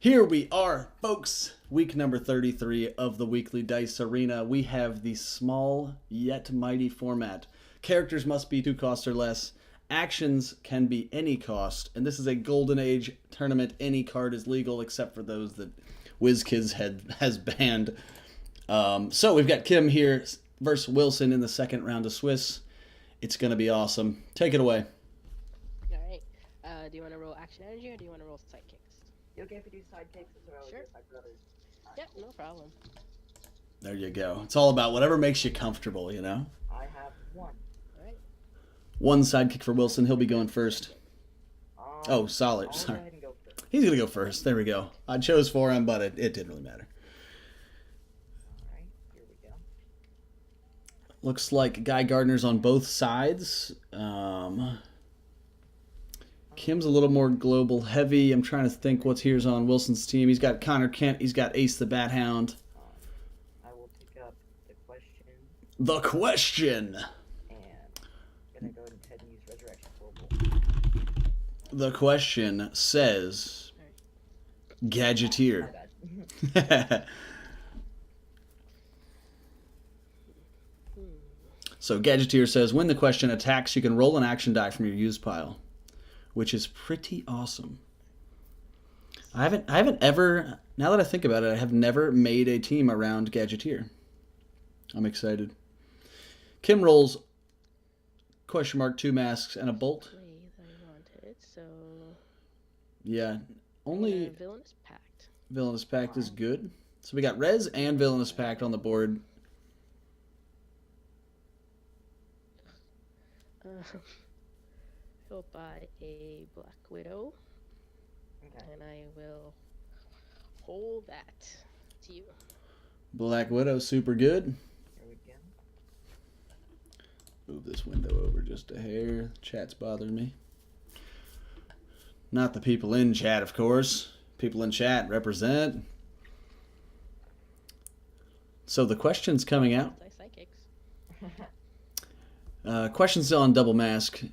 Here we are, folks. Week number 33 of the Weekly Dice Arena. We have the small yet mighty format. Characters must be 2 costs or less. Actions can be any cost. And this is a Golden Age tournament. Any card is legal except for those that WizKids has banned. So we've got Kim here versus Wilson in the second round of Swiss. It's going to be awesome. Take it away. All right. Do you want to roll action energy or do you want to roll sidekicks? You okay if we do sidekicks? Sure. My brothers. Yep, no problem. There you go. It's all about whatever makes you comfortable, you know? I have one. All right. 1 sidekick for Wilson. He'll be going first. Oh, solid. I'll Sorry. go ahead and go first. He's going to go first. There we go. I chose for him, but it didn't really matter. All right, here we go. Looks like Guy Gardner's on both sides. Kim's a little more global heavy. I'm trying to think what's here's on Wilson's team. He's got Connor Kent. He's got Ace the Bat Hound. I will pick up the question The question. and I'm gonna go ahead and use Resurrection Global. The question says Gadgeteer. My bad. So Gadgeteer says, when the question attacks, you can roll an action die from your used pile, which is pretty awesome. I haven't ever, now that I think about it, I have never made a team around Gadgeteer. I'm excited. Kim rolls question mark 2 masks and a bolt. That I wanted, so Yeah, only Villainous Pact. Villainous Pact is good. So we got Rez and Villainous Pact on the board. I'll buy a Black Widow, Okay. and I will hold that to you. Black Widow, super good. Here we go. Move this window over just a hair. Chat's bothering me. Not the people in chat, of course. People in chat represent. So the question's coming out. Dice sidekicks. Question's still on double mask.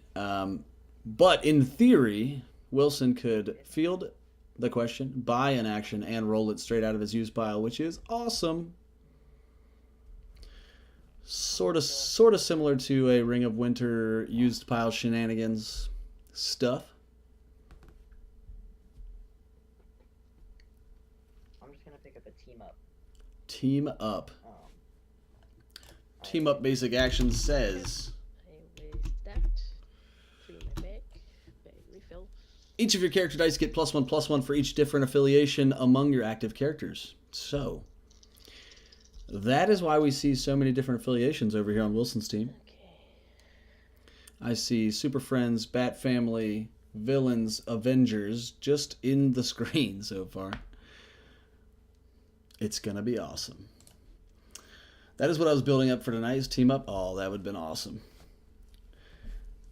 But in theory, Wilson could field the question, buy an action, and roll it straight out of his used pile, which is awesome. Sort of similar to a Ring of Winter used pile shenanigans stuff. I'm just gonna pick up a team up. Team up. Um, Team up basic action says I waste that. Put it in my bag. Bag refill. each of your character dice get +1/+1 for each different affiliation among your active characters. So that is why we see so many different affiliations over here on Wilson's team. Okay. I see Super Friends, Bat Family, Villains, Avengers just in the screen so far. It's going to be awesome. That is what I was building up for tonight's team up. Oh, that would have been awesome.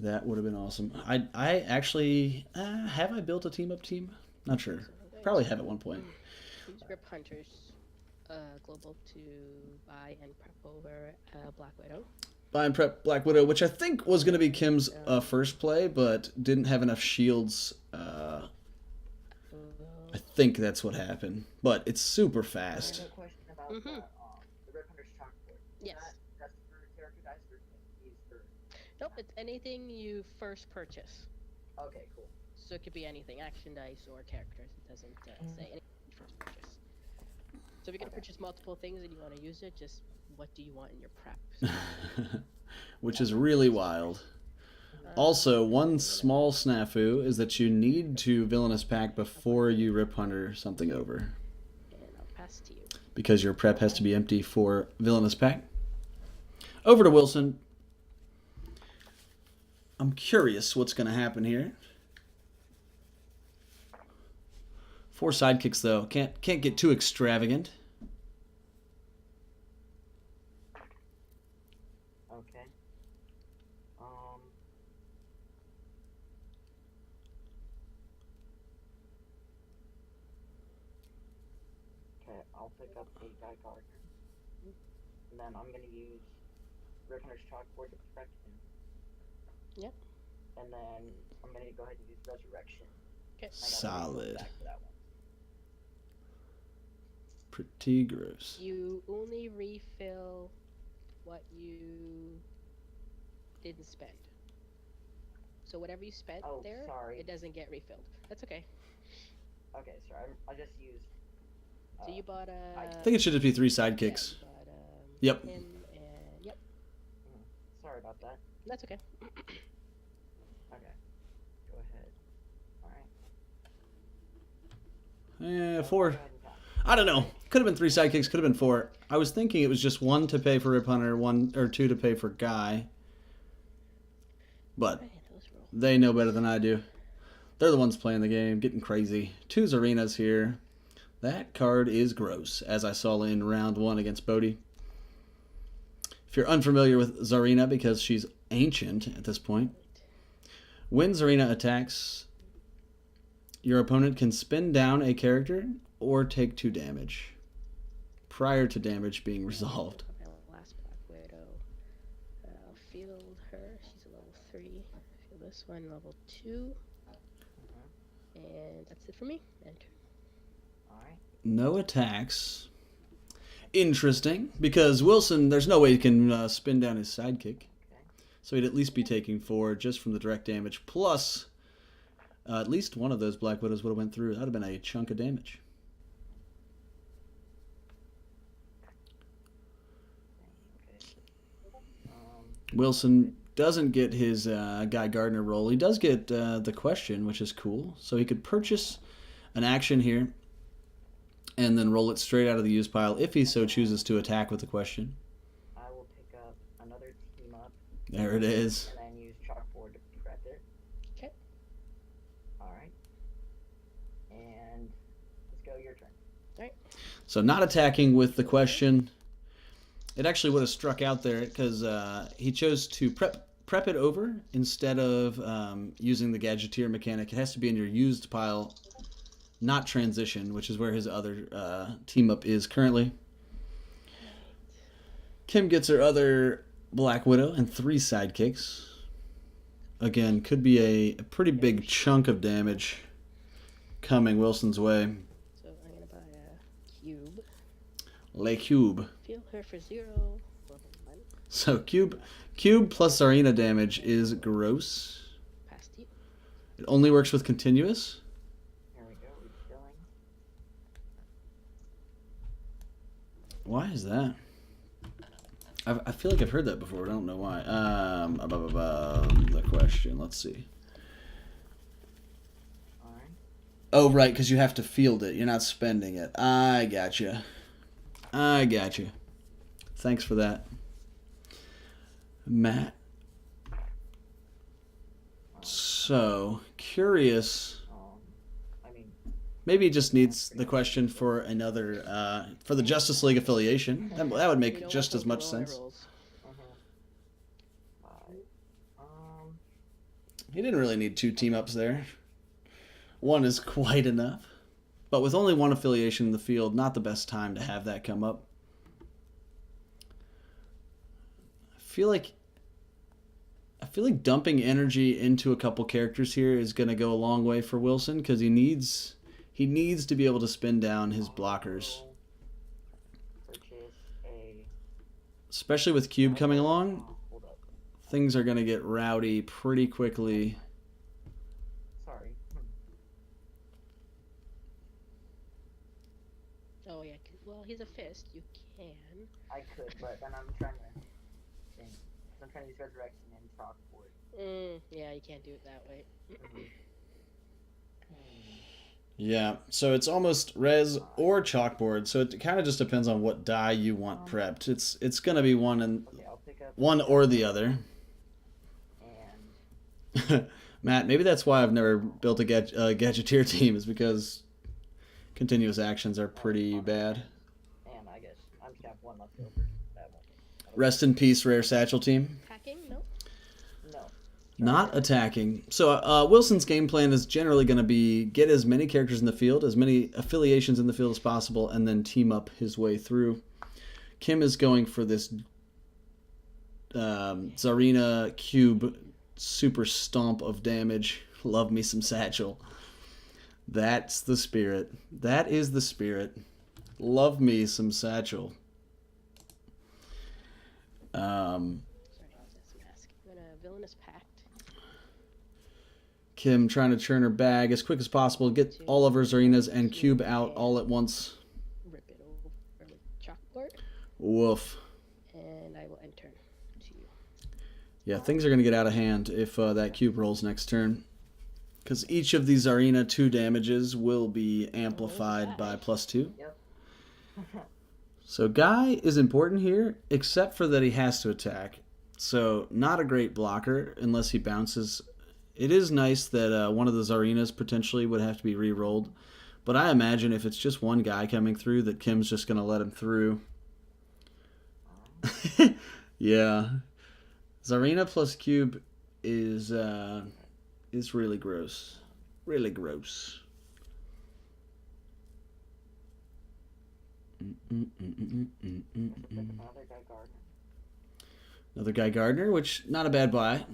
That would have been awesome. I actually, have I built a team up team? Not sure. Probably have at one point. Use Grip Hunters Global to buy and prep over Black Widow. Buy and prep Black Widow, which I think was going to be Kim's first play, but didn't have enough shields. I think that's what happened. But it's super I fast. have a question about the Red Hunter's chalkboard. Yes. That's for character dice or used for... Nope, it's anything you first purchase. Okay, cool. So it could be anything, action dice or characters. It doesn't say anything you first purchase. So if you're going to purchase multiple things and you want to use it, just what do you want in your prep? Which is really wild. Also, one small snafu is that you need to Villainous Pack before you Rip Hunter something over. And I'll pass to you. Because your prep has to be empty for Villainous Pack. Over to Wilson. I'm curious what's going to happen here. 4 sidekicks, though. Can't get too extravagant. Okay. Okay, I'll pick up a Guy Gardner. And then I'm gonna use Red Hunter's chalkboard to protect him. Yep. And then I'm gonna go ahead and use Resurrection. Okay. I got a refill Solid. back for that one. Pretty gross. You only refill what you didn't spend. So whatever you spent Oh, there, sorry. it doesn't get refilled. That's okay. Okay, sorry. I just used. So you bought a. I think it should just be 3 Yeah, sidekicks. you bought Yep. him and yep. Sorry about that. That's okay. Okay. Go ahead. All right. Yeah, Go 4. ahead and count. I don't know. Could have been 3 sidekicks. Could have been 4. I was thinking it was just 1 to pay for Rip Hunter, 1 or 2 to pay for Guy. But Alright, let's roll. they know better than I do. They're the ones playing the game, getting crazy. 2 Zarinas here. That card is gross, as I saw in round 1 against Bodhi. If you're unfamiliar with Zarina, because she's ancient at this point, when Zarina attacks, your opponent can spin down a character or take 2 damage prior to damage being resolved. My last Black Widow. I'll field her. She's a level 3. Field this one, level 2. And that's it for me. Enter. All right. No attacks. Interesting, because Wilson, there's no way he can spin down his sidekick. So he'd at least be taking 4 just from the direct damage. Plus, at least one of those Black Widows would have went through. That would have been a chunk of damage. Wilson doesn't get his Guy Gardner roll. He does get the question, which is cool. So he could purchase an action here and then roll it straight out of the use pile if he so chooses to attack with the question. I will pick up another team up There it is. and then use chalkboard to prep it. Okay. All right. And let's go. Your turn. So not attacking with the question. It actually would have struck out there because he chose to prep it over instead of using the Gadgeteer mechanic. It has to be in your used pile, not transition, which is where his other team up is currently. Kim gets her other Black Widow and 3 sidekicks. Again, could be a pretty big chunk of damage coming Wilson's way. So I'm gonna buy a cube. Le Cube. Field her for 0. Level 1. So cube plus Arena damage is gross. Past you. It only works with continuous. Here we go. Refilling. Why is that? I feel like I've heard that before. I don't know why. The question. Let's see. All right. Oh, right, because you have to field it. You're not spending it. I gotcha. Thanks for that, Matt. So, curious. I mean, Maybe he just needs the question for another, for the Justice League affiliation. That would make You know just what? as much Those are all my sense. rolls. five. He didn't really need 2 team-ups there. 1 is quite enough. But with only 1 affiliation in the field, not the best time to have that come up. I feel like dumping energy into a couple characters here is going to go a long way for Wilson because he needs to be able to spin down his blockers. Purchase a. Especially with Cube coming along, Hold up. things are going to get rowdy pretty quickly. Sorry. Oh yeah. Well, he's a fist. You can. I could, but then I'm trying to. I'm trying to use resurrection and chalkboard. Yeah, you can't do it that way. Yeah, so it's almost res or chalkboard. So it kind of just depends on what die you want prepped. It's going to be one Okay, I'll pick up. or the other. And Matt, maybe that's why I've never built a Gadgeteer team, is because continuous actions are pretty bad. and I guess I'm just gonna have 1 left over. That one. Rest in peace, Rare Satchel team. Hacking? No. No. Not attacking. So Wilson's game plan is generally going to be get as many characters in the field, as many affiliations in the field as possible, and then team up his way through. Kim is going for this Zarina Cube super stomp of damage. Love me some Satchel. That's the spirit. That is the spirit. Love me some Satchel. Sorry, I was just asking. I'm gonna Villainous Pact. Kim trying to churn her bag as quick as possible, get all of her Zarenas and cube out all at once. Rip it over with chalkboard. Woof. And I will enter to you. Yeah, things are going to get out of hand if that cube rolls next turn. Because each of these Arena 2 damages will be amplified by +2. Yep. So Guy is important here, except for that he has to attack. So not a great blocker unless he bounces. It is nice that one of those Arenas potentially would have to be re-rolled. But I imagine if it's just one guy coming through that Kim's just going to let him through. Yeah. Zarina plus cube is really gross. Really gross. Another guy Gardner, which not a bad buy.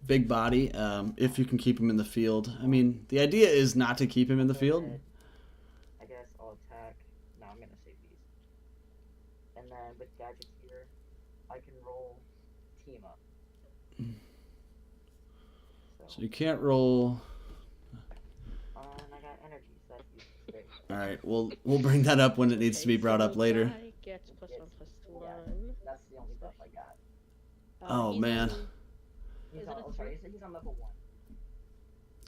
Big body, if you can keep him in the field. I mean, the idea is not to keep him in the field. I guess I'll attack. No, I'm gonna save these. And then with gadgets here, I can roll team up. So you can't roll. And I got energy, so that's great. All right, we'll bring that up when it needs to be brought up later. Guy gets +1/+1. That's the only buff I got. Oh man. He's on level 1.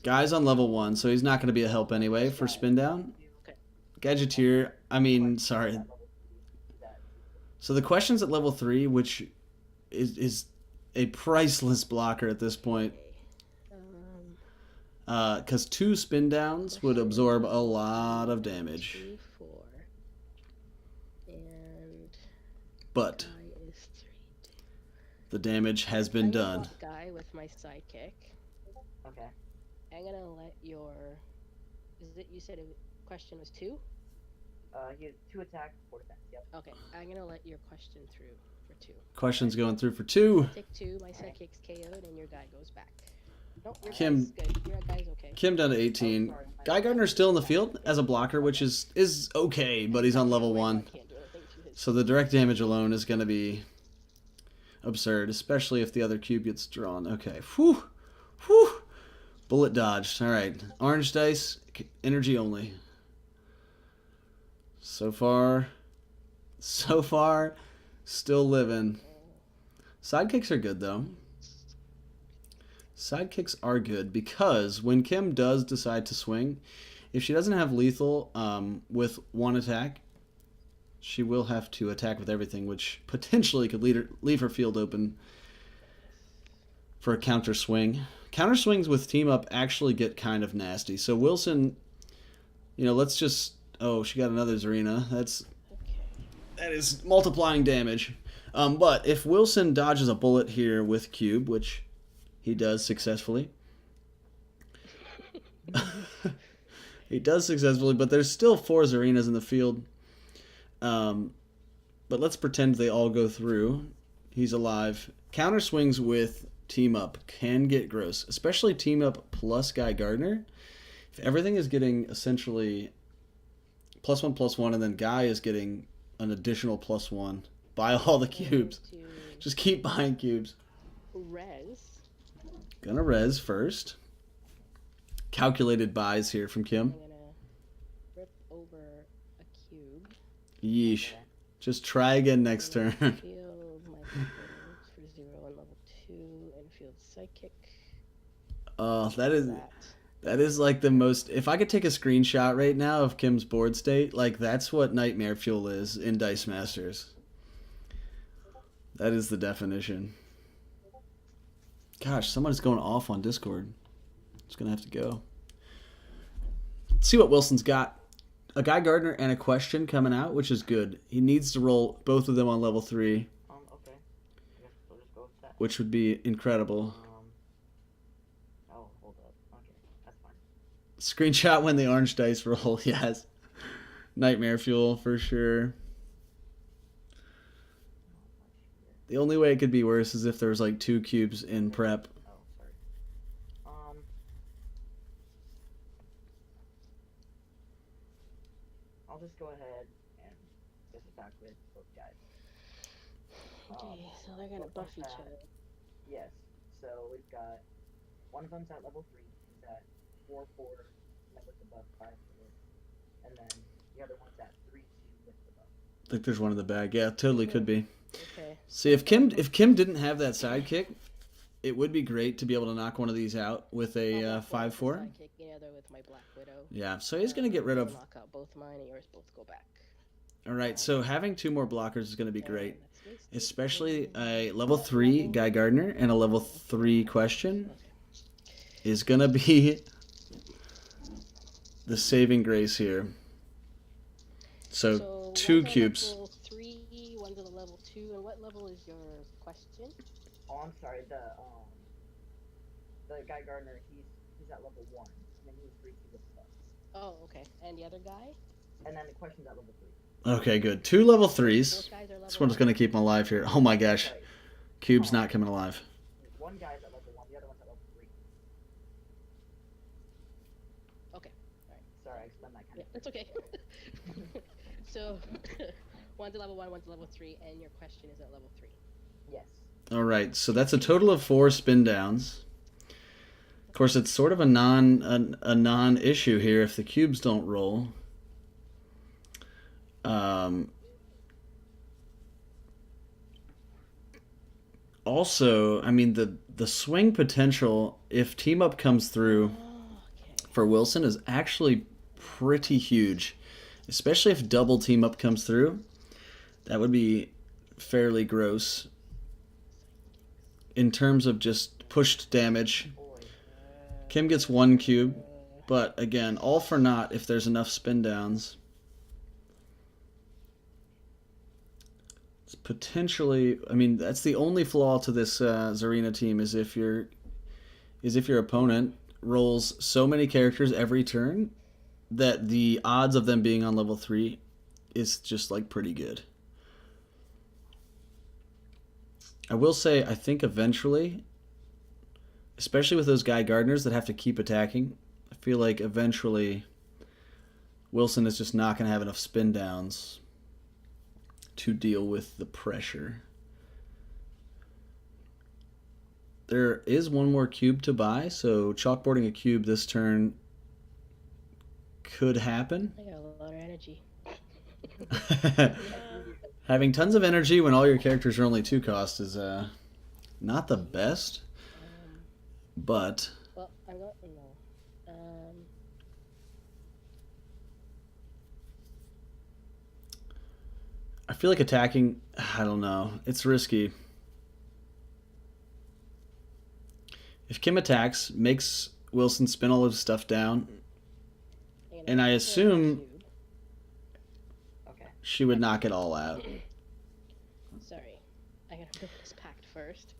Guy's on level 1, so he's not going to be a help anyway for spin down. Okay. Gadgeteer, sorry. So the question's at level 3, which is a priceless blocker at this point. Because 2 spin downs would absorb a lot of damage. 2, 4. And But Guy is 3, 2. the damage has been done. Guy with my sidekick. Okay. I'm gonna let your. You said a question was 2? He has 2 attack, 4 defense. Yep. Okay, I'm gonna let your question through for 2. Question's going through for 2. Take 2, my sidekick's KO'd, and your guy goes back. Nope, your Kim- guy's good. Your guy's okay. Kim down to 18. Guy Gardner's still in the field as a blocker, which is okay, but he's on level 1. Can't do anything to his. So the direct damage alone is going to be absurd, especially if the other cube gets drawn. Okay. Whew. Whew. Bullet dodged. All right. Orange dice, energy only. So far, still living. Sidekicks are good, though. Sidekicks are good because when Kim does decide to swing, if she doesn't have lethal with 1 attack, she will have to attack with everything, which potentially could leave her field open for a counter swing. Counter swings with team up actually get kind of nasty. So Wilson, let's just... Oh, she got another Zarina. That is multiplying damage. But if Wilson dodges a bullet here with cube, which he does successfully. He does successfully, but there's still 4 Zarinas in the field. But let's pretend they all go through. He's alive. Counter swings with team up can get gross, especially team up plus Guy Gardner. If everything is getting essentially +1/+1, and then Guy is getting an additional +1, buy all the cubes. Just keep buying cubes. Res. Gonna res first. Calculated buys here from Kim. I'm gonna rip over a cube. Yeesh. Just try again next turn. Field my weapons for 0 on level 2 and field psychic. Oh, that is like the most... If I could take a screenshot right now of Kim's board state, like that's what Nightmare Fuel is in Dice Masters. That is the definition. Gosh, someone's going off on Discord. It's going to have to go. Let's see what Wilson's got. A Guy Gardner and a question coming out, which is good. He needs to roll both of them on level 3, Okay. I guess we'll just go with that. which would be incredible. Oh, hold up. Okay, that's fine. Screenshot when the orange dice roll, yes. Nightmare Fuel, for sure. The only way it could be worse is if there was like 2 cubes in prep. Oh, sorry. I'll just go ahead and just attack with both guys. Okay, so they're gonna buff each other. Yes. So we've got one of them's at level 3. He's at 4/4, and then with the buff 5/4, and then the other one's at 3/2 with the buff. I think there's one in the bag. Yeah, totally could be. Okay. See, if Kim didn't have that sidekick, it would be great to be able to knock one of these out with a 5/4. Sidekick, with my Black Widow. Yeah, so he's going to get rid of... Knock out both mine and yours both go back. All right, so having 2 more blockers is going to be great. That's wasted. Especially a level 3 Guy Gardner and a level 3 Question is going to be the saving grace here. So 2 one's a cubes. Level 3, one's at a level 2, and what level is your Question? Oh, I'm sorry. The guy Gardner, he's at level 1, and then he's 3/2 with the buff. Oh, okay. And the other guy? And then the question's at level 3. Okay, good. 2 level 3s. Both guys are level That's what's 1? going to keep him alive here. Oh my gosh. Sorry. Cube's not coming alive. One guy's at level 1, the other one's at level 3. Okay. Alright. Sorry, I explained that kind Yeah, that's okay. So, one's at level 1, one's at level 3, and your Question is at level 3. Yes. All right, so that's a total of 4 spin downs. Of course, it's sort of a non-issue here if the cubes don't roll. Also, I mean, the swing potential, if team up comes through for Wilson, is actually pretty huge. Especially if double team up comes through. That would be fairly gross in terms of just pushed damage. Kim gets 1 cube, but again, all for naught if there's enough spin downs. It's potentially, I mean, that's the only flaw to this Zarina team is if your opponent rolls so many characters every turn that the odds of them being on level 3 is just like pretty good. I will say, I think eventually, especially with those Guy Gardners that have to keep attacking, I feel like eventually Wilson is just not going to have enough spin downs to deal with the pressure. There is 1 more cube to buy, so chalkboarding a cube this turn could happen. I got a lot of energy. Having tons of energy when all your characters are only 2 cost is not the best, but... Well, I'm not... No. I feel like attacking... I don't know. It's risky. If Kim attacks, makes Wilson spin all his stuff down, and I assume Okay. she would knock it all out. Sorry. I gotta build this pact first.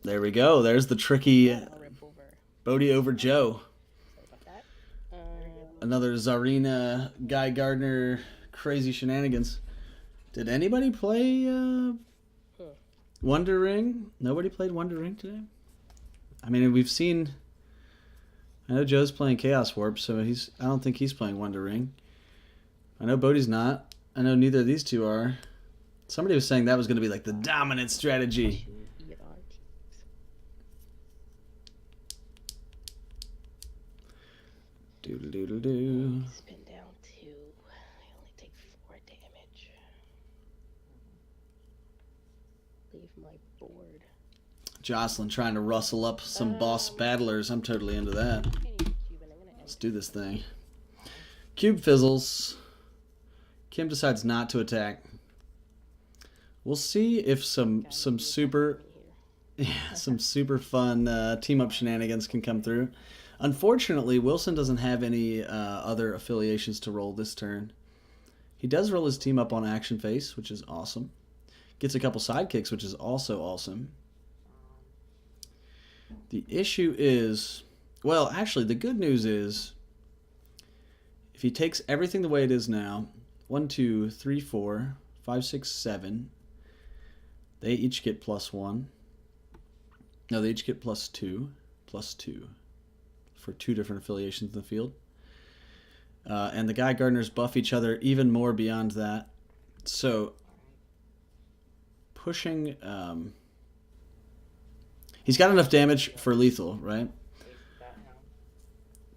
There we go. There's the tricky I'll rip over. Bodhi over Joe. Sorry about that. Another Zarina, Guy Gardner, crazy shenanigans. Did anybody play Wonder Ring? Nobody played Wonder Ring today? I mean, we've seen... I know Joe's playing Chaos Warp, so I don't think he's playing Wonder Ring. I know Bodhi's not. I know neither of these two are. Somebody was saying that was going to be like the dominant strategy. Doodle-doodle-doo. Spin down 2. I only take 4 damage. Leave my board. Jocelyn trying to rustle up some boss battlers. I'm totally into that. Okay, cube, and I'm gonna end Let's do this thing. Cube fizzles. Kim decides not to attack. We'll see if some super some super fun team up shenanigans can come through. Unfortunately, Wilson doesn't have any other affiliations to roll this turn. He does roll his team up on action face, which is awesome. Gets a couple sidekicks, which is also awesome. The issue is, well, actually, the good news is, if he takes everything the way it is now, 1, 2, 3, 4, 5, 6, 7, they each get +1. No, they each get +2 for 2 different affiliations in the field. And the Guy Gardeners buff each other even more beyond that. So pushing... he's got enough damage for lethal, right?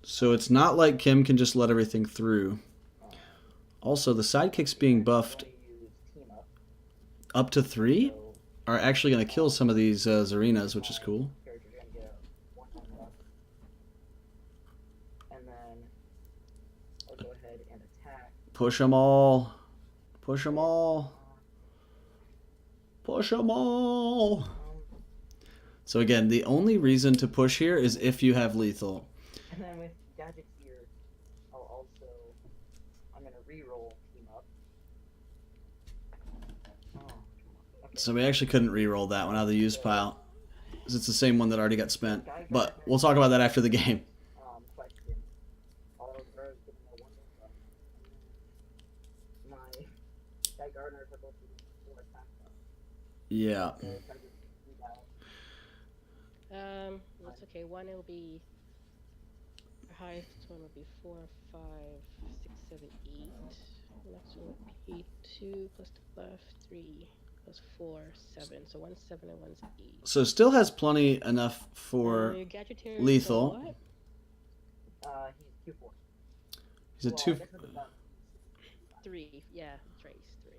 So it's not like Kim can just let everything through. Also, the sidekicks being buffed up to 3 are actually going to kill some of these Zarenas, which is cool. Push them all. Push them all. Push them all. So again, the only reason to push here is if you have lethal. And then with gadgets here, I'm going to reroll team up. So we actually couldn't re-roll that one out of the use pile, because it's the same one that already got spent. But we'll talk about that after the game. Question. My Guy Gardeners are both four attack. Yeah. That's okay. One will be highest one will be 4, 5, 6, 7, 8. Next one will be 2 plus the buff, 3 plus 4, 7. So one's 7 and one's 8. So still has plenty enough for lethal. He's Q4. He's a 2. 3. Yeah, Trace 3.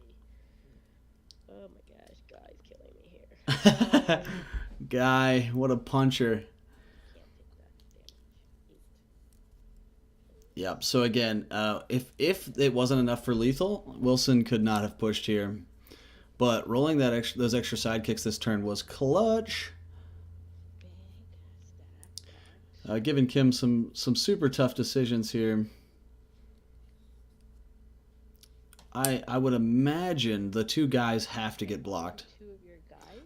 Oh my gosh, Guy's killing me here. Guy, what a puncher. Yep. So again, if it wasn't enough for lethal, Wilson could not have pushed here. But rolling those extra sidekicks this turn was clutch. Giving Kim some super tough decisions here. I would imagine the 2 guys have to get blocked.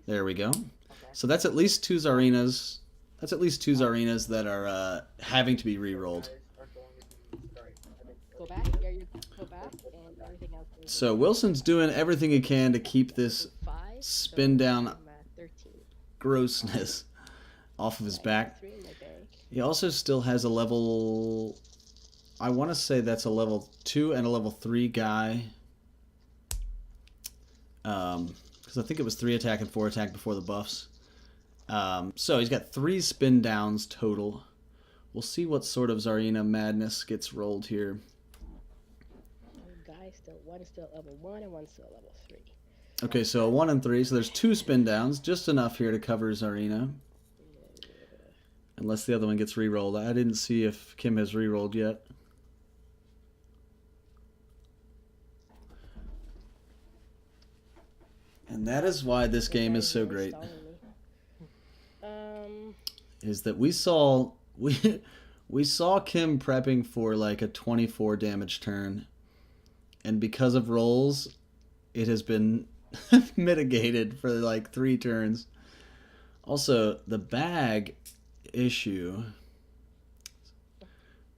There we go. So that's at least 2 Zarenas. That's at least 2 Zarenas that are having to be re-rolled. Go back. Yeah, you go back, and everything else. So Wilson's doing everything he can to keep this spin down grossness off of his back. He also still has a level... I want to say that's a level 2 and a level 3 guy. Because I think it was 3 attack and 4 attack before the buffs. So he's got 3 spin downs total. We'll see what sort of Zarina madness gets rolled here. One's still level 1 and one's still level 3. Okay, so 1 and 3. So there's 2 spin downs, just enough here to cover Zarina. Unless the other one gets re-rolled. I didn't see if Kim has re-rolled yet. And that is why this game is so great. Is that we saw Kim prepping for like a 24 damage turn, and because of rolls, it has been mitigated for like 3 turns. Also, the bag issue.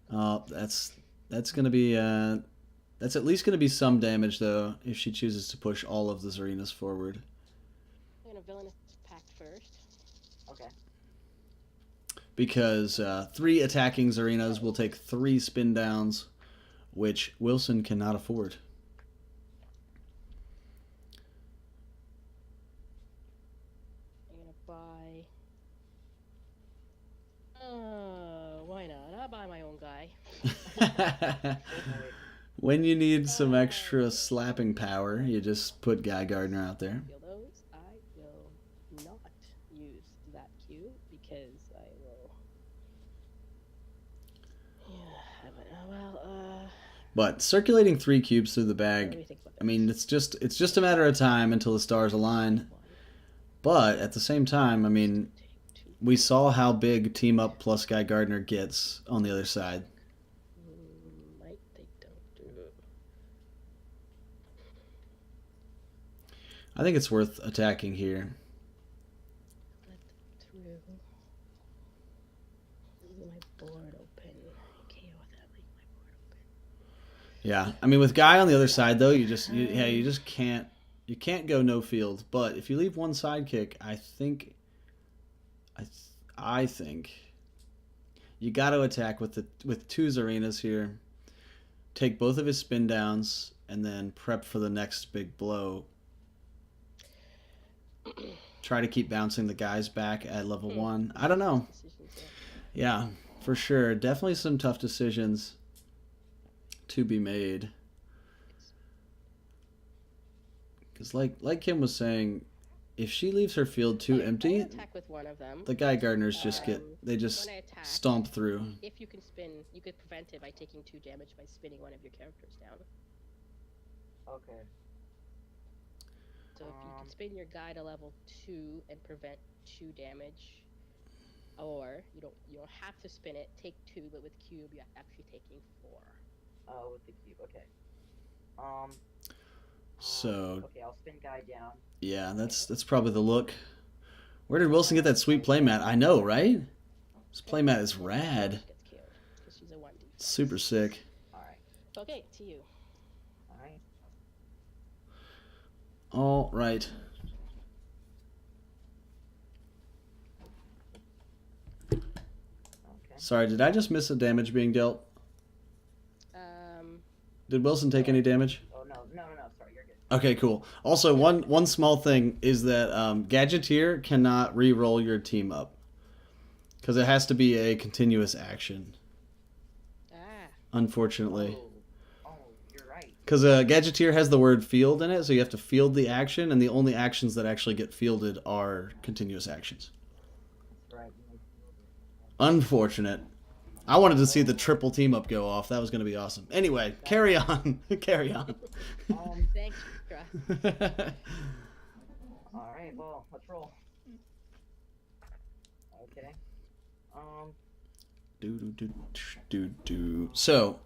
That's gonna be that's at least gonna be some damage though if she chooses to push all of the Zarenas forward. I'm gonna villainous pact first. Okay. Because 3 attacking Zarenas will take 3 spin downs, which Wilson cannot afford. I'm gonna buy. Why not? I'll buy my own guy. When you need some extra slapping power, you just put Guy Gardner out there. I will not use that Q because I will. Yeah, But circulating 3 cubes through the bag, I mean, it's just a matter of time until the stars align. But at the same time, I mean, we saw how big Team Up plus Guy Gardner gets on the other side. I think it's worth attacking here. Yeah, I mean, with Guy on the other side though, you just can't go no field. But if you leave one sidekick, I think you got to attack with 2 Zarenas here. take both of his spin downs and then prep for the next big blow. Try to keep bouncing the guys back at level 1. I don't know. Decisions, Yeah, for sure. Definitely some tough decisions to be made. Because like Kim was saying, if she leaves her field too Okay, empty, I'll attack with one of them. the Guy Gardeners just When I attack, stomp through. if you can spin, you could prevent it by taking 2 damage by spinning one of your characters down. Okay. So if you can spin your guy to level 2 and prevent 2 damage, or you don't have to spin it, take 2, but with cube you're actually taking 4. Oh, with the cube. Okay. So Okay, I'll spin guy down. yeah, that's probably the look. Where did Wilson get that sweet playmat? I know, right? This playmat is rad. Gets killed because she's a 1 defense. Super sick. All right. Okay, to you. All right. All right. Okay. Sorry, did I just miss a damage being dealt? Did Wilson take any damage? Oh no. Sorry, you're good. Okay, cool. Also, one small thing is that Gadgeteer cannot re-roll your team up because it has to be a continuous action. Unfortunately, Oh, you're right. because Gadgeteer has the word field in it, so you have to field the action, and the only actions that actually get fielded are continuous actions. That's right. Unfortunate. I wanted to see the triple team up go off. That was going to be awesome. Anyway, carry on. Carry on. Thanks, Kra. All right. Well, let's roll. Okay. So,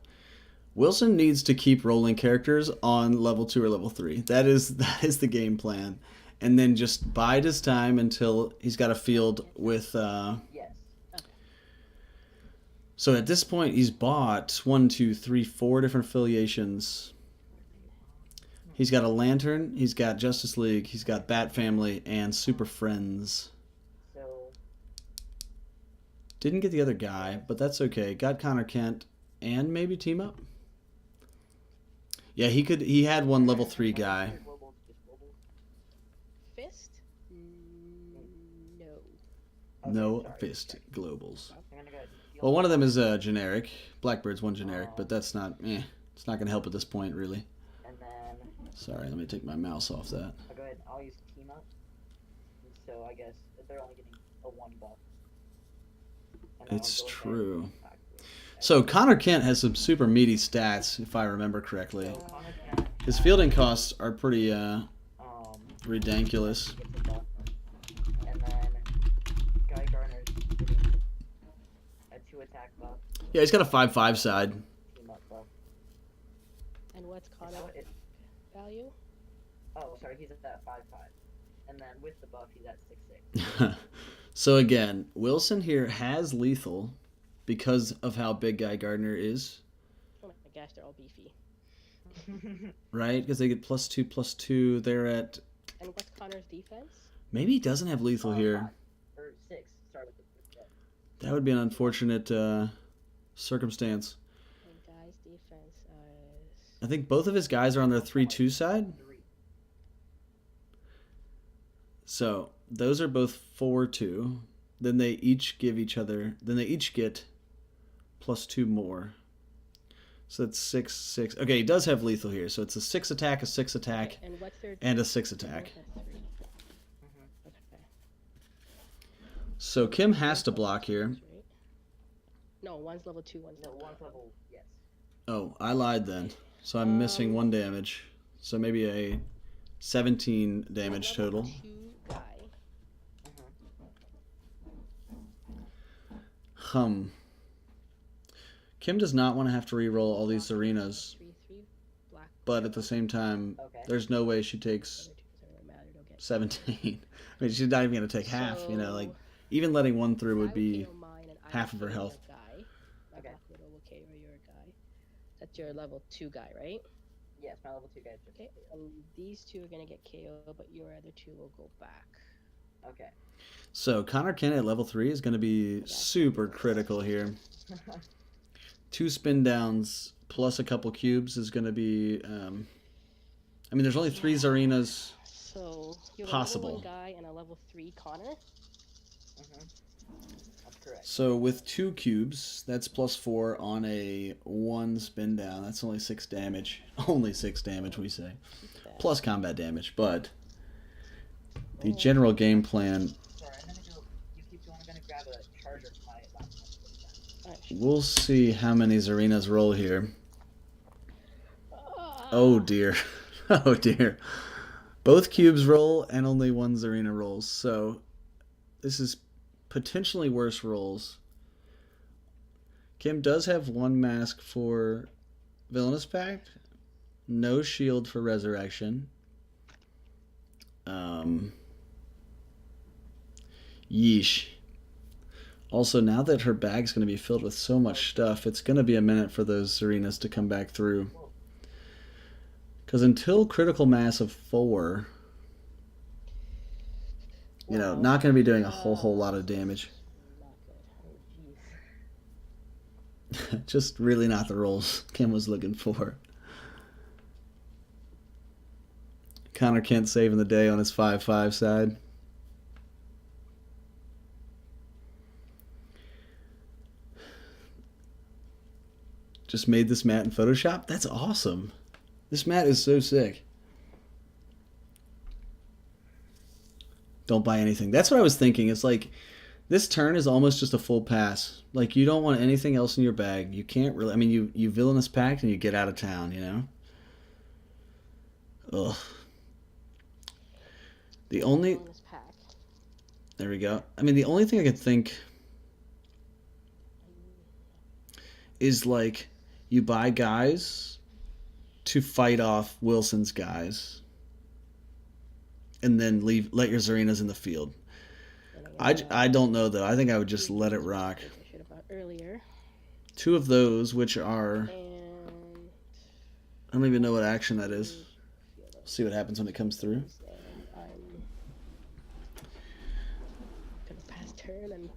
Wilson needs to keep rolling characters on level 2 or level 3. That is the game plan. And then just bide his time until he's got a field with... Yes. So at this point, he's bought 4 different affiliations. He's got a Lantern, he's got Justice League, he's got Bat Family, and Super Friends. So. Didn't get the other guy, but that's okay. Got Connor Kent, and maybe Team Up. Yeah, he had one level 3 guy. Fist? No. No Fist Globals. Well, one of them is generic. Blackbird's one generic, but that's not... It's not going to help at this point, really. And then. Sorry, let me take my mouse off that. I'll go ahead. I'll use team up. So I guess they're only getting a 1 buff. And then It's I'll go ahead true. and attack with- So Connor Kent has some super meaty stats, if I remember correctly. So Connor Kent, His fielding costs are pretty ridiculous. gets a buff. And then Guy Garner's getting a 2 attack buff. Yeah, he's got a 5/5 side. Team up buff. And what's Is Connor's that what it- value? Oh, sorry, he's at that 5/5. And then with the buff, he's at 6/6. So again, Wilson here has lethal because of how big Guy Gardner is, Oh my gosh, they're all beefy. right? Because they get +2/+2. They're at... And what's Connor's defense? Maybe he doesn't have lethal here. Or 6. Start with the buff. That would be an unfortunate circumstance. And guy's defense is... I think both of his guys are on their 3/2 side. 3. So those are both 4/2. Then they each give each other. Then they each get +2 more. So that's 6/6. Okay, he does have lethal here. So it's a 6 attack, a 6 attack, And what's their... and a 6 attack. Both have 3. Mm-hmm. Okay. So Kim has to block here. Right? No, one's level 2, one's No, level 1 level, yes. Oh, I lied then. So I'm missing 1 damage. So maybe a 17 damage Level total. 2 guy. Kim does not want to have to re-roll all these arenas, 3/3 black. but at the same time, Okay. there's no way she takes Other 2 doesn't really matter. They'll get 17. I mean, she's not even going to take half, you know, like, So, even letting 1 through I would be... KO mine and I half of her KO health. your guy. My Okay. Black Widow will KO your guy. That's your level 2 guy, right? Yes, my level 2 guys just. Okay. And these 2 are gonna get KO, but your other 2 will go back. Okay. So Connor Kent at level 3 is going to be super critical here. 2 spin downs, plus a couple cubes is going to be. I mean, there's only 3 Zarenas. So you have a Possible. level 1 guy and a level 3 Connor. That's correct. So with 2 cubes, that's plus 4 on a 1 spin down. That's only 6 damage. Only 6 damage, we say. Keep that. Plus combat damage, but the general game plan. Sorry, I'm gonna go. You keep going. I'm gonna grab a charger for my laptop. Alright, shoot. We'll see how many Zarenas roll here. Ah. Oh dear. Oh dear. Both cubes roll and only 1 Zarina rolls. So this is potentially worse rolls. Kim does have 1 mask for Villainous Pact. No shield for Resurrection. Yeesh. Also, now that her bag's going to be filled with so much stuff, it's going to be a minute for those Zarenas to come back through. Because until critical mass of 4, not going to be doing a whole lot of damage. Not good. Oh, jeez. Just really not the rolls Kim was looking for. Connor Kent saving the day on his 5-5 side. Just made this mat in Photoshop? That's awesome. This mat is so sick. Don't buy anything. That's what I was thinking. It's like, this turn is almost just a full pass. Like, you don't want anything else in your bag. You can't really... I mean, you Villainous Pact and you get out of town, you know? Ugh. The only... Villainous Pact. There we go. I mean, the only thing I could think is, like, you buy guys to fight off Wilson's guys, and then let your Zarenas in the field. I don't know, though. I think I would just let it rock. I should have bought earlier. 2 of those, which are... And I don't even know what action that is. field of See what happens when it comes through. and I'm gonna pass turn and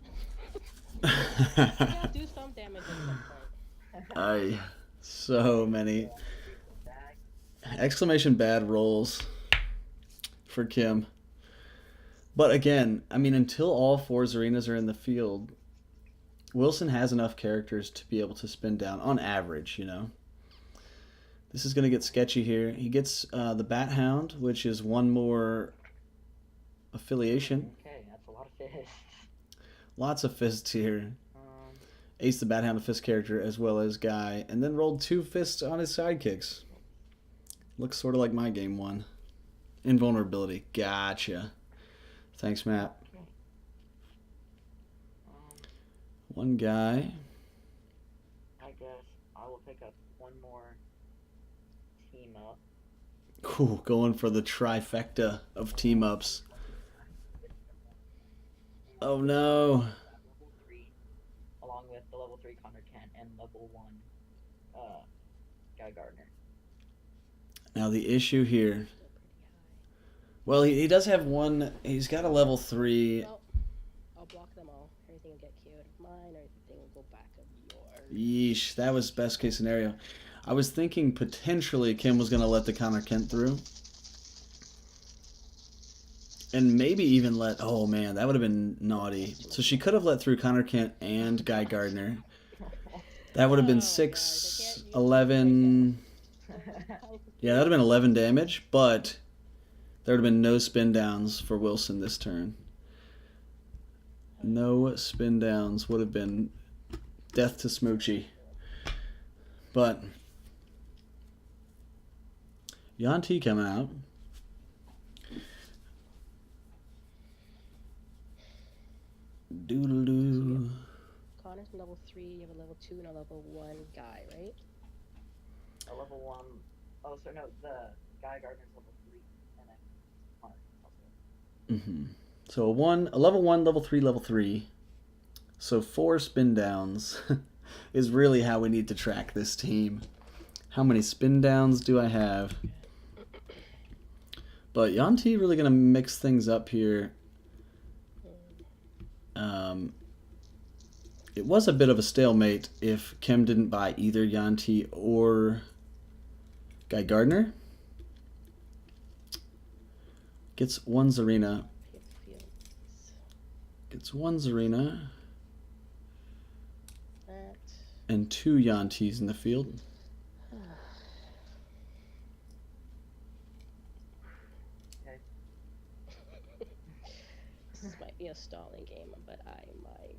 yeah, do some damage at some point. So many exclamation bad rolls for Kim. But again, I mean, until all 4 Zarenas are in the field, Wilson has enough characters to be able to spin down on average, you know. This is going to get sketchy here. He gets the Bat Hound, which is 1 more affiliation. Okay, that's a lot of fists. Lots of fists here. Ace the Bat Hound, a fist character, as well as Guy, and then rolled 2 fists on his sidekicks. Looks sort of like my game 1. Invulnerability. Gotcha. Thanks, Matt. 1 guy. I guess I will pick up 1 more team up. Ooh, going for the trifecta of team ups. Oh no. Level 3, along with the level 3 Connor Kent and level 1 Guy Gardner. Now the issue here. Well, he does have 1. He's got a level 3. Well, I'll block them all. Everything will get KO'd of mine, everything will go back of yours. Yeesh, that was best case scenario. I was thinking potentially Kim was going to let the Connor Kent through. And maybe even let... Oh, man, that would have been naughty. So she could have let through Connor Kent and Guy Gardner. That would have been Oh, 6, guys, I can't use 11... Yeah, that would have been 11 damage, but there would have been no spin downs for Wilson this turn. No spin downs would have been death to Smoochie. But Yanti coming out. Doodle-doo. Connor's level 3, you have a level 2 and a level 1 guy, right? A level 1. Oh, so no, the Guy Gardner's level 3, and then Connor also. Mm-hmm. So a level 1, level 3, level 3. So 4 spin downs is really how we need to track this team. How many spin downs do I have? But Yanti really going to mix things up here. it was a bit of a stalemate if Kim didn't buy either Yanti or Guy Gardner. Gets one Zarina. Gets one Zarina. That. And two Yantis in the field. This might be a stalling game, but I might.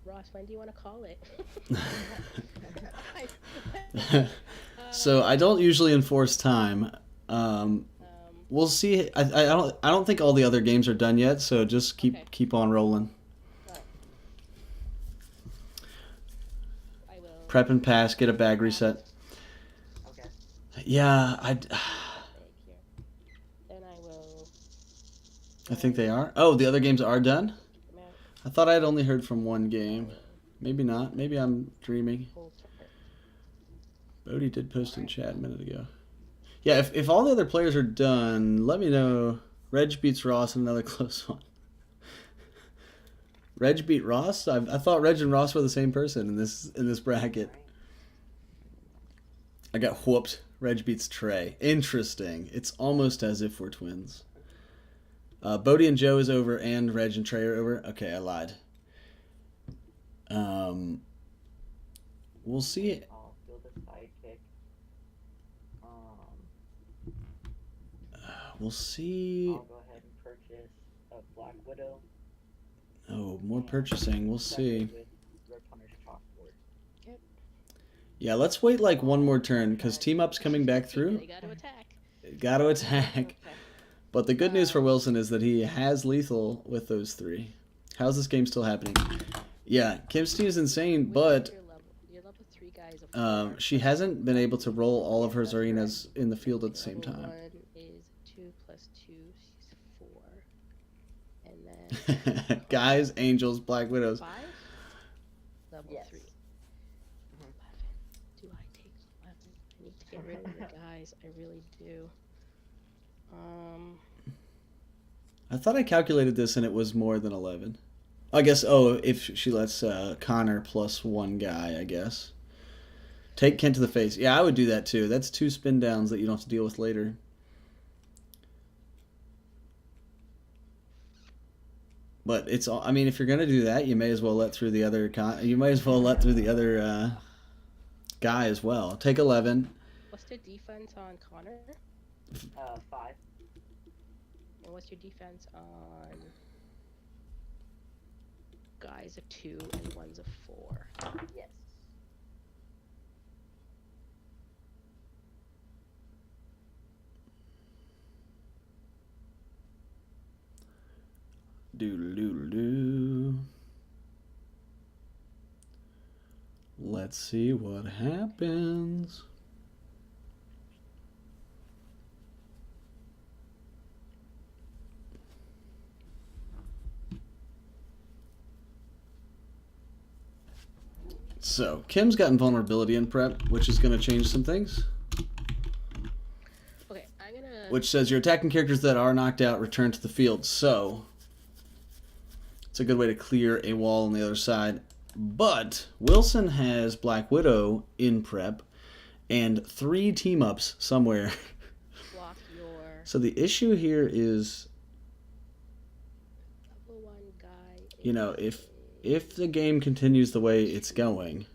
Ross, when do you want to call it? So I don't usually enforce time. We'll see. I don't think all the other games are done yet. So just keep on rolling. Right. I will. Prep and pass. Get a bag reset. Okay. Yeah, Then I will. I think they are. Oh, the other games are done? Come out. I thought I'd only heard from one game. Maybe not. Maybe I'm dreaming. Full turn. Bodie did post in chat a minute ago. Yeah, if all the other players are done, let me know. Reg beats Ross in another close one. Reg beat Ross? I thought Reg and Ross were the same person in this bracket. I got whooped. Reg beats Trey. Interesting. It's almost as if we're twins. Bodie and Joe is over, and Reg and Trey are over. Okay, I lied. We'll see. I'll build a sidekick. We'll see. I'll go ahead and purchase a Black Widow. Oh, more purchasing. We'll see. With Red Hunter's chalkboard. Yeah, let's wait like one more turn because team up's coming back through. They got to attack. Got to attack. Okay. But the good news for Wilson is that he has lethal with those three. How's this game still happening? Yeah, Kim's team is insane, but Your level 3 guys are 4. she hasn't been able to roll all of her Zarinas in the field at the same Level time. 1 is 2 plus 2, she's 4. And then Guys, Angels, Black Widows. 5? Level Yes. 3. Mhm. 11. Do I take 11? I need to get rid of the guys. I really do. I thought I calculated this and it was more than 11. I guess, if she lets Connor plus one guy, I guess. Take Kent to the face. Yeah, I would do that too. That's 2 spin downs that you don't have to deal with later. But it's all, I mean, if you're going to do that, you may as well let through the other guy as well. Take 11. What's the defense on Connor? 5. And what's your defense on guys of 2 and one's of 4? Yes. Doodle-doodle-doo. Let's see what happens. So, Kim's got invulnerability in prep, which is going to change some things. Okay, I'm gonna. Which says your attacking characters that are knocked out return to the field. So, it's a good way to clear a wall on the other side. But Wilson has Black Widow in prep and 3 team-ups somewhere. Block your So the issue here is, level 1 guy. you know, if the game continues the way it's going,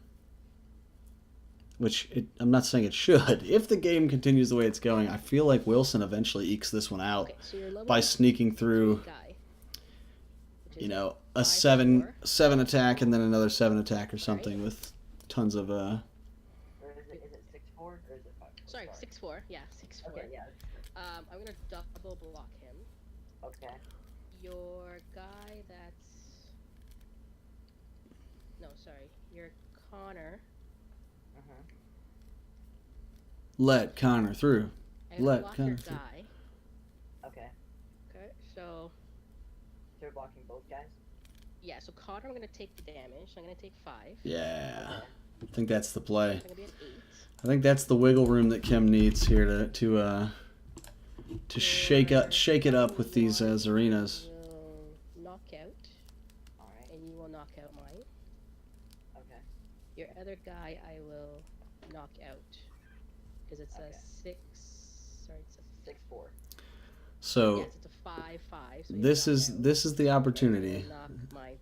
which I'm not saying it should, if the game continues the way it's going, I feel like Wilson eventually ekes this one out Okay, so your level by sneaking through, guy. Which you is know, a 5 7 4. attack and then another 7 attack or something with tons of Or is it 6-4 or is it 5? Sorry, 6-4. Yeah, 6-4. Okay, yeah. I'm gonna double block him. Okay. Your guy that's. No, sorry. Your Connor. Uh-huh. let Connor through. I'm gonna Let block your Connor through. guy. Okay. Okay, so. So you're blocking both guys? Yeah, so Connor, I'm gonna take the damage. I'm gonna take 5. Yeah, Okay. I think that's the play. It's gonna be an 8. I think that's the wiggle room that Kim needs here to to shake it up with these Zarinas. will knock out, Alright. and you will knock out mine. Okay. Your other guy, I will knock out. Because it's Okay. a 6. Sorry, it's a 6-4. So yes, it's a 5-5. So you this knock is out, this is the and you opportunity. will knock my.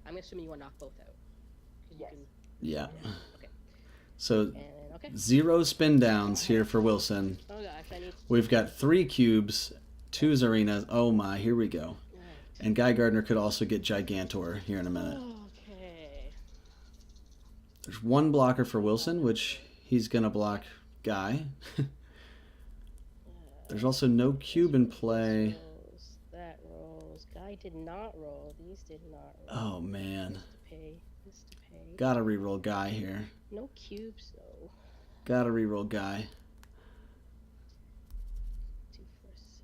I'm assuming you want to knock both out. 'Cause Yes. You can, Yeah. okay. So And okay. 0 spin downs here for Wilson. Oh gosh, I need. We've got 3 cubes, 2 Zarinas. Oh my, here we go. Alright. And Guy Gardner could also get Gigantor here in a minute. Okay. There's 1 blocker for Wilson, which he's gonna block Guy. There's also no cube in play. This rolls, that rolls. Guy did not roll. These did not roll. Oh man. This to pay. This to pay. Gotta reroll Guy here. No cubes though. Gotta reroll Guy. 2, 4, 6.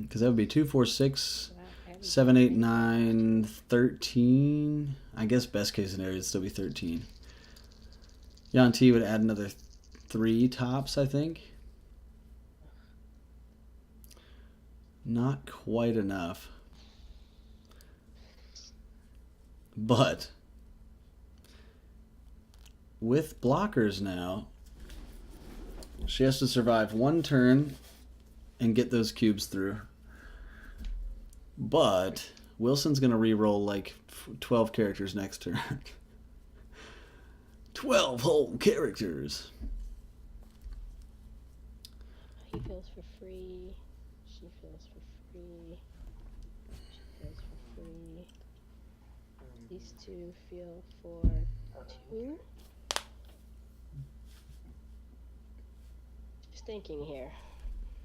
Because that would be 2, 4, 6, Wow, I haven't 7, 8, done 9, 13. I guess best case scenario would still be 13. Yan T would add another 3 tops, I think. Not quite enough. But with blockers now, she has to survive 1 turn and get those cubes through. But Wilson's going to re-roll like 12 characters next turn. 12 whole characters. He feels for free. She feels for free. She feels for free. These two feel for 2. Just thinking here.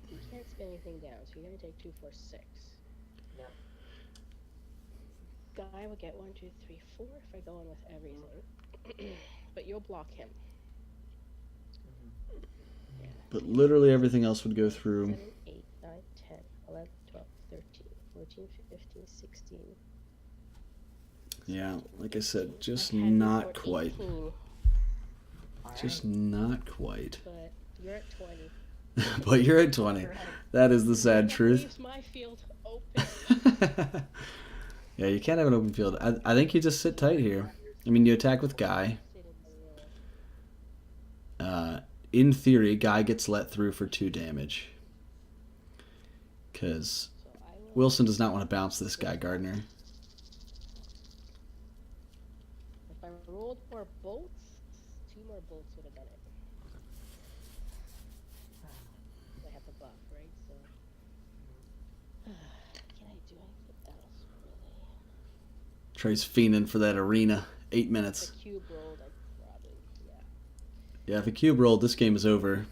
You can't spin anything down, so you're gonna take 2, 4, 6. Yep. Guy will get 1, 2, 3, 4 if I go in with everything. But you'll block him. Yeah. But literally everything else would go through. 7, 8, 9, 10, 11, 12, 13, 14, 15, 16. Yeah, like I said, just I had not before quite. 18, Just not quite. but you're at 20. But you're at 20. That is the sad That truth. leaves my field open. Yeah, you can't have an open field. I think you just sit tight here. I mean, you attack with Guy. Sit in the row. In theory, Guy gets let through for 2 damage. Because So I will. Wilson does not want to bounce this Guy Gardner. If I rolled more bolts, 2 more bolts would have done it. I have the buff, right? So. Can I do anything else, really? Trey's fiending for that arena. 8 minutes. If a cube rolled, I'd probably. Yeah. Yeah, if a cube rolled, this game is over.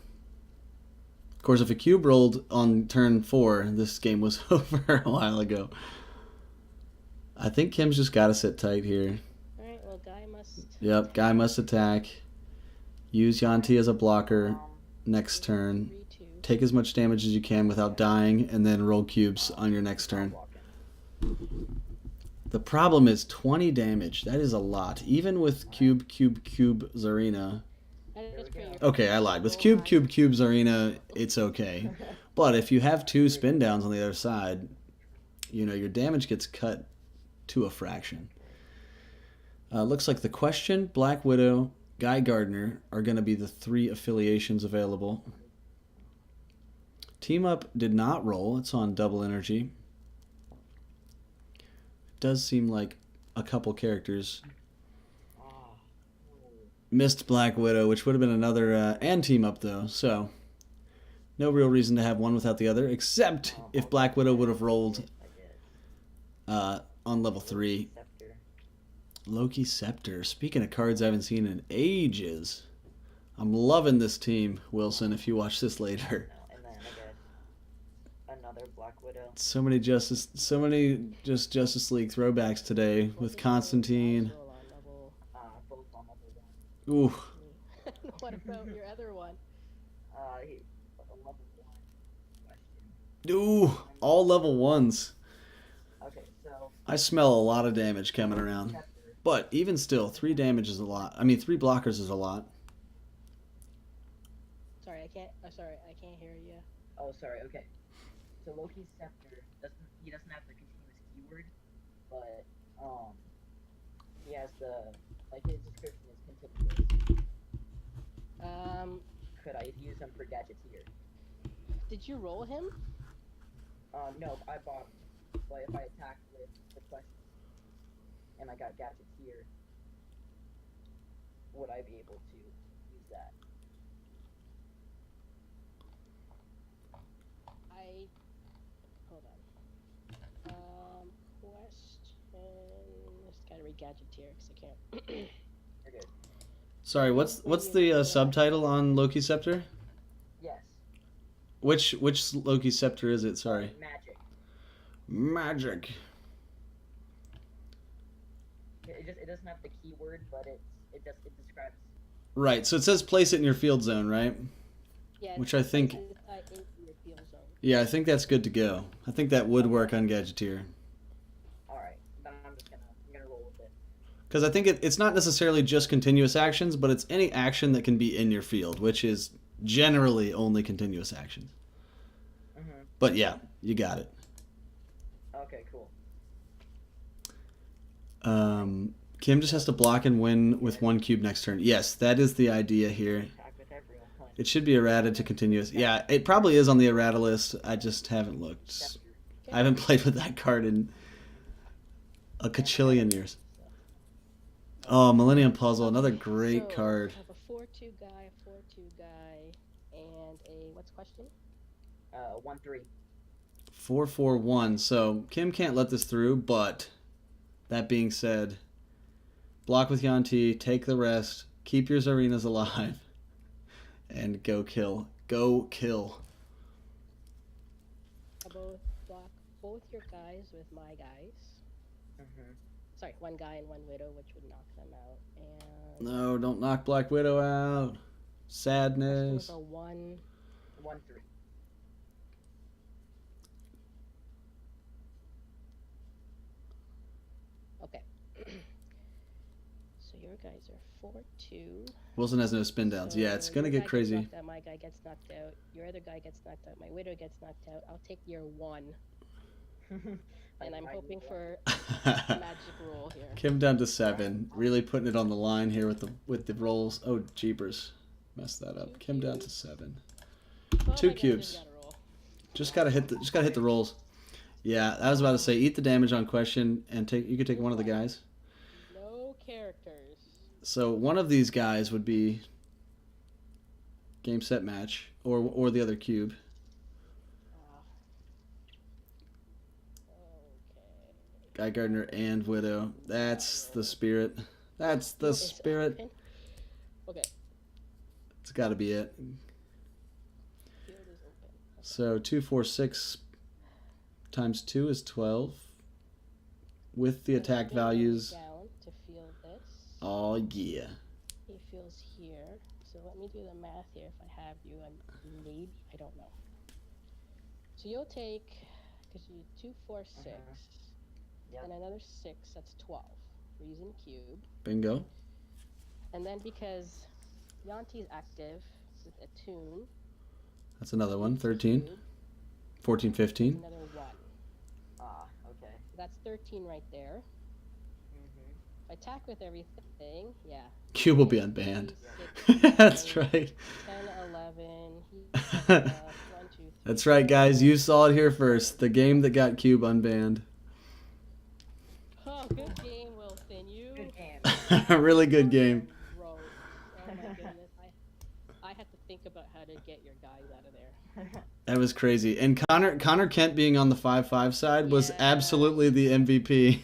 Of course, if a cube rolled on turn 4, this game was over a while ago. I think Kim's just got to sit tight here. Alright, well, Guy must. Yep, Guy must attack. Use Yanti as a blocker next turn. 3, 2. Take as much damage as you can without dying, and then roll cubes on your next turn. The problem is 20 damage. That is a lot. Even with cube Zarina. That is pretty. Okay, I lied. With cube Zarina, it's okay. But if you have 2 spin downs on the other side, you know, your damage gets cut to a fraction. Looks like the Question, Black Widow, Guy Gardner are going to be the 3 affiliations available. Team Up did not roll. It's on double energy. Does seem like a couple characters missed Black Widow, which would have been another and Team Up though, so no real reason to have one without the other, except if Black Widow would have rolled on level 3. Loki Scepter. Speaking of cards I haven't seen in ages, I'm loving this team, Wilson, if you watch this later. And then I get another Black Widow. So many Justice League throwbacks today with Constantine. Roll on level. Both on level 1. Ooh, What about your other one? He a level 1 question. ooh, all level 1s. Okay, so I smell a lot of damage coming around. Scepter. But even still, 3 damage is a lot. I mean, 3 blockers is a lot. Sorry, I can't. Sorry, I can't hear you. Oh, sorry. Okay. So Loki's scepter doesn't have the continuous keyword, but he has the his description is continuous. Could I use him for Gadgeteer? Did you roll him? No, I bought him. But if I attacked with the question and I got Gadgeteer, would I be able to use that? Hold on. Question. Just gotta read Gadgeteer because I can't. You're good. Sorry, what's the subtitle on Loki Scepter? Yes. Which Loki Scepter is it? Sorry. Magic. Magic. It doesn't have the keyword, but it describes. Right. So it says place it in your field zone, right? Yeah. Which I think. Inside into your field zone. Yeah, I think that's good to go. I think that would work on Gadgeteer. All right. Then I'm gonna roll with it. Because I think it's not necessarily just continuous actions, but it's any action that can be in your field, which is generally only continuous actions. Mhm. But yeah, you got it. Okay. Cool. Kim just has to block and win with 1 cube next turn. Yes, that is the idea here. Attack with everyone. It should be errata to continuous. Yeah, it probably is on the errata list. I just haven't looked. Scepter. I haven't played with that card in a cajillion years. Oh, Millennium Puzzle, another great So, card. I have a 4-2 guy, a 4-2 guy, and a what's the question? 1/3. 4-4-1. So Kim can't let this through, but that being said, block with Yanti, take the rest, keep your Zarenas alive, and go kill. Go kill. I both block both your guys with my guys. Mhm. Sorry, one guy and one widow, which would knock them out. And No, don't knock Black Widow out. Sadness. a 1. 1/3. Okay. So your guys are 4-2. Wilson has no spin downs. Yeah, it's So going to your get guy crazy. Gets knocked out, my guy gets knocked out. Your other guy gets knocked out. My widow gets knocked out. I'll take your 1. And I'm hoping for a magic roll here. Kim down to 7. Really putting it on the line here with the rolls. Oh, jeepers. Messed that up. Kim down to 7. Oh 2 my God, cubes. just gotta roll. Just gotta hit the rolls. Yeah, I was about to say eat the damage on question and you could take one of the guys. No characters. So one of these guys would be game set match or the other cube. Okay. Guy Gardner and Widow. That's the spirit. That's the Is spirit. open. Okay. It's got to be it. Field is open. Okay. So 2, 4, 6 times 2 is 12. With the So attack he values. goes down to field this. Oh yeah. He feels here. So let me do the math here. If I have you, maybe I don't know. So you'll take because you 2, 4, 6, Yep. and another 6. That's 12. Reason cube. Bingo. And then because Yanti's active with a tune. That's another one. 13. Cube, 14, 15. another 1. Okay. That's 13 right there. Mhm. If I attack with everything, yeah. Cube will be unbanned. 6, That's 9, right. 10, 11. He's 1, 2, 3. That's right, guys. You saw it here first. The game that got Cube unbanned. Oh, good game, Wilson. You Good game. A really good game. wrote. Oh my goodness. I had to think about how to get your guys out of there. That was crazy. And Connor Kent being on the 5-5 side was Yeah. absolutely the MVP.